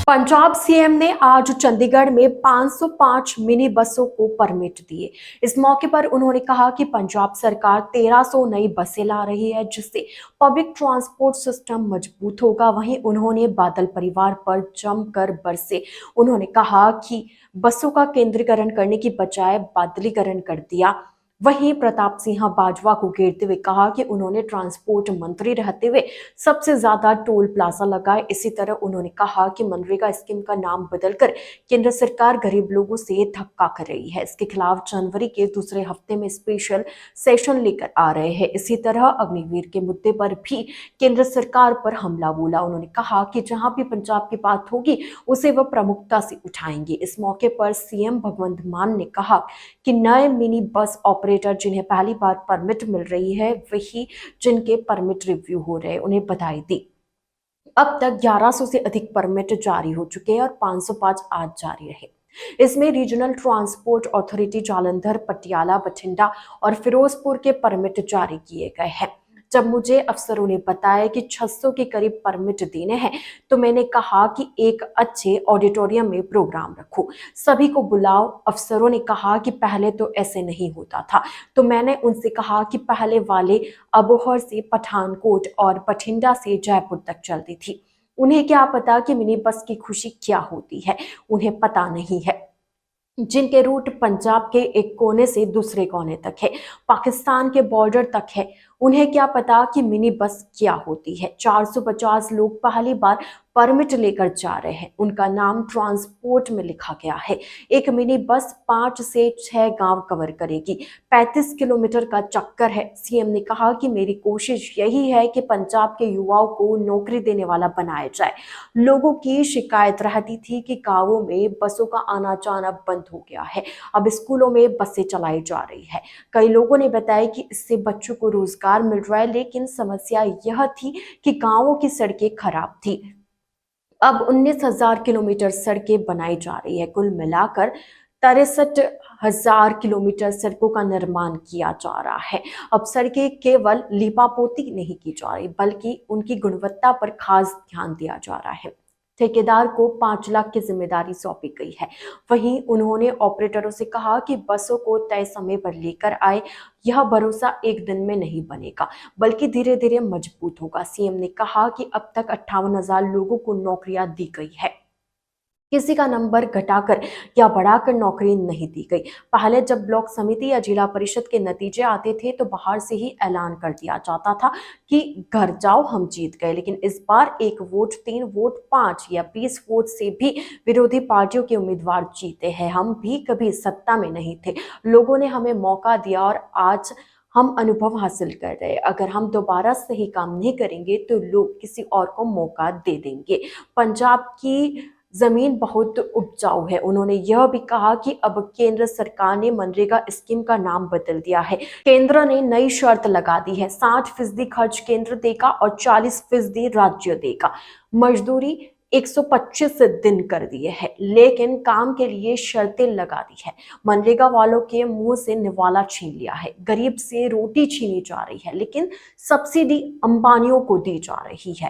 Punjab CM ने आज चंडीगढ़ में 505 मिनी बसों को परमिट दिए। इस मौके पर उन्होंने कहा कि पंजाब सरकार 1300 नई बसें ला रही है, जिससे पब्लिक ट्रांसपोर्ट सिस्टम मजबूत होगा। वहीं उन्होंने बादल परिवार पर जमकर बरसे। उन्होंने कहा कि बसों का केंद्रीकरण करने की बजाय बादलीकरण कर दिया। वहीं प्रताप सिंह बाजवा को घेरते हुए कहा कि उन्होंने ट्रांसपोर्ट मंत्री रहते हुए सबसे ज्यादा टोल प्लाजा लगाए। इसी तरह उन्होंने कहा कि मनरेगा स्कीम का नाम बदलकर केंद्र सरकार गरीब लोगों से धक्का कर रही है। इसके खिलाफ जनवरी के दूसरे हफ्ते में स्पेशल सेशन लेकर आ रहे हैं। इसी तरह अग्निवीर के मुद्दे पर भी केंद्र सरकार पर हमला बोला। उन्होंने कहा कि जहां भी पंजाब की बात होगी उसे वह प्रमुखता से उठाएंगे। इस मौके पर सीएम भगवंत मान ने कहा कि नए मिनी बस ऑपरेटर जिन्हें पहली बार परमिट मिल रही है, वही जिनके परमिट रिव्यू हो रहे हैं, उन्हें बधाई दी। अब तक 1100 से अधिक परमिट जारी हो चुके हैं और 505 आज जारी रहे। इसमें regional transport authority Jalandhar, Patiala, Bathinda और फिरोजपुर के परमिट जारी किए गए हैं। जब मुझे अफसरों ने बताया कि 600 के करीब परमिट देने हैं, तो मैंने कहा कि एक अच्छे ऑडिटोरियम में प्रोग्राम रखो, सभी को बुलाओ। अफसरों ने कहा कि पहले तो ऐसे नहीं होता था, तो मैंने उनसे कहा कि पहले वाले अबोहर से पठानकोट और बठिंडा से जयपुर तक चलती थी। उन्हें क्या पता कि मिनी बस की खुशी क्या होती है, उन्हें पता नहीं है। जिनके रूट पंजाब के एक कोने से दूसरे कोने तक है, पाकिस्तान के बॉर्डर तक है, उन्हें क्या पता कि मिनी बस क्या होती है। 450 लोग पहली बार परमिट लेकर जा रहे हैं, उनका नाम ट्रांसपोर्ट में लिखा गया है। एक मिनी बस 5 से 6 गांव कवर करेगी। 35 किलोमीटर का चक्कर है। सीएम ने कहा कि मेरी कोशिश यही है कि पंजाब के युवाओं को नौकरी देने वाला बनाया जाए। लोगों की शिकायत रहती थी कि गांवों में बसों का आना जाना बंद हो गया है, अब स्कूलों में बसें चलाई जा रही है। कई लोगों ने बताया कि इससे बच्चों को रोजगार मिल रहा है, लेकिन समस्या यह थी कि गांवों की सड़कें खराब थी। अब 19,000 किलोमीटर सड़कें बनाई जा रही है। कुल मिलाकर 63,000 किलोमीटर सड़कों का निर्माण किया जा रहा है। अब सड़कें केवल लीपापोती नहीं की जा रही, बल्कि उनकी गुणवत्ता पर खास ध्यान दिया जा रहा है। ठेकेदार को 5 लाख की जिम्मेदारी सौंपी गई है। वहीं उन्होंने ऑपरेटरों से कहा कि बसों को तय समय पर लेकर आए। यह भरोसा एक दिन में नहीं बनेगा, बल्कि धीरे धीरे मजबूत होगा। सीएम ने कहा कि अब तक 58,000 लोगों को नौकरियां दी गई है। किसी का नंबर घटाकर या बढ़ाकर नौकरी नहीं दी गई। पहले जब ब्लॉक समिति या जिला परिषद के नतीजे आते थे तो बाहर से ही ऐलान कर दिया जाता था कि घर जाओ, हम जीत गए। लेकिन इस बार 1 वोट 3 वोट 5 या 20 वोट से भी विरोधी पार्टियों के उम्मीदवार जीते हैं। हम भी कभी सत्ता में नहीं थे, लोगों ने हमें मौका दिया और आज हम अनुभव हासिल कर रहे हैं। अगर हम दोबारा सही काम नहीं करेंगे तो लोग किसी और को मौका दे देंगे। पंजाब की जमीन बहुत उपजाऊ है। उन्होंने यह भी कहा कि अब केंद्र सरकार ने मनरेगा स्कीम का नाम बदल दिया है। केंद्र ने नई शर्त लगा दी है, 60% खर्च केंद्र देगा और 40% राज्य देगा। मजदूरी 125 दिन कर दिए है, लेकिन काम के लिए शर्तें लगा दी है। मनरेगा वालों के मुंह से निवाला छीन लिया है, गरीब से रोटी छीनी जा रही है, लेकिन सब्सिडी अंबानियों को दी जा रही है।